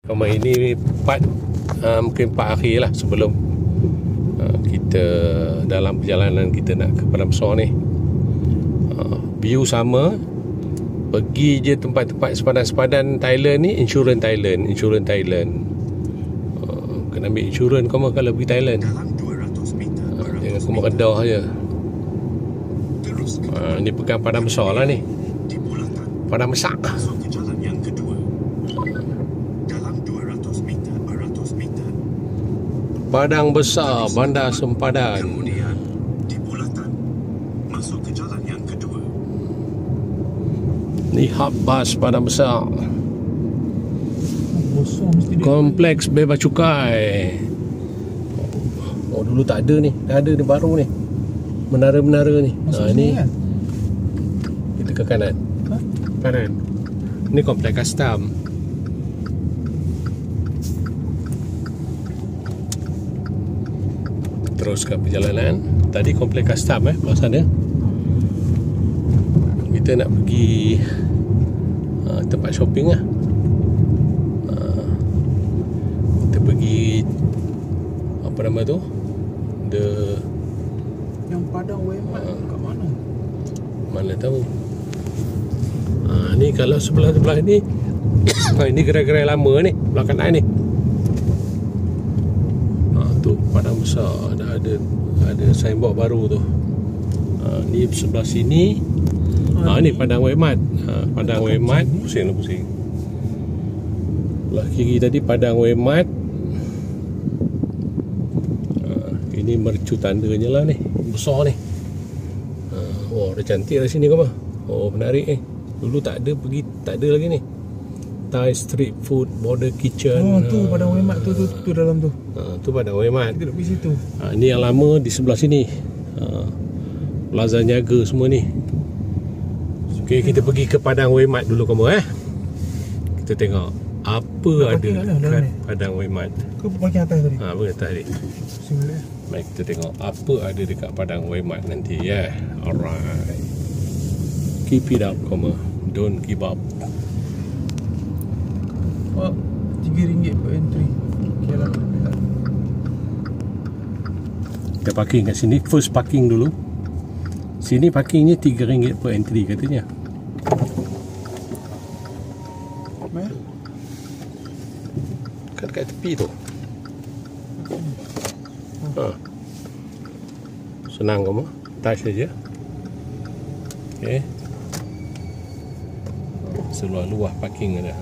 Rumah ini mungkin part akhir lah sebelum kita dalam perjalanan kita nak ke Padang Besar ni. View sama, pergi je tempat-tempat sepadan-sepadan Thailand ni, insurans Thailand. Kena ambil insurans kau kalau pergi Thailand. Jangan kau redah je. Ni pegang Padang Besar lah ni, Padang Besar. Padang Besar, Bandar Sempadan. Kemudian di bulatan masuk ke jalan yang kedua. Ni hub bas Padang Besar. Kompleks bebas cukai. Oh, dulu tak ada ni, dah ada ni baru ni. Menara-menara ni. Ni kan? Kita ke kanan. Kanan. Ni kompleks custom. Teruskan perjalanan. Tadi kompleks custom bawah sana. Kita nak pergi tempat shopping lah. Kita pergi apa nama tu? Yang Padang Wemat kat mana? Mana tahu. Ni kalau sebelah-sebelah ni ini gerai-gerai lama ni, belah kanan ni. Tu Padang Besar dah ada signboard baru tu. Ni sebelah sini. Ni Padang Wemat. Padang Wemat, pusing. Belah kiri tadi Padang Wemat. Ini mercu tandanya lah ni, besar ni. Oh, dah cantik lah sini kau mah. Oh, menarik ni. Dulu tak ada lagi ni. Thai street food, border kitchen. Tu Padang Wemat tu dalam tu. Tu Padang Wemat. Kita duduk di situ. Ni yang lama di sebelah sini. Plaza Niaga semua ni. Okey, kita pergi ke Padang Wemat dulu kamu Kita tengok apa ada dekat Padang Wemat. Kau parking atas tadi. Parking atas tadi. Sini. Baik, kita tengok apa ada dekat Padang Wemat nanti Alright. Keep it up kamu. Don't give up. Oh, RM3 per entry. Okay lah. Kita parking kat sini. First parking dulu. Sini parkingnya RM3 per entry katanya. Kan dekat tepi tu. Senang kamu. Touch saja. Okay. Seluar luah parking ada.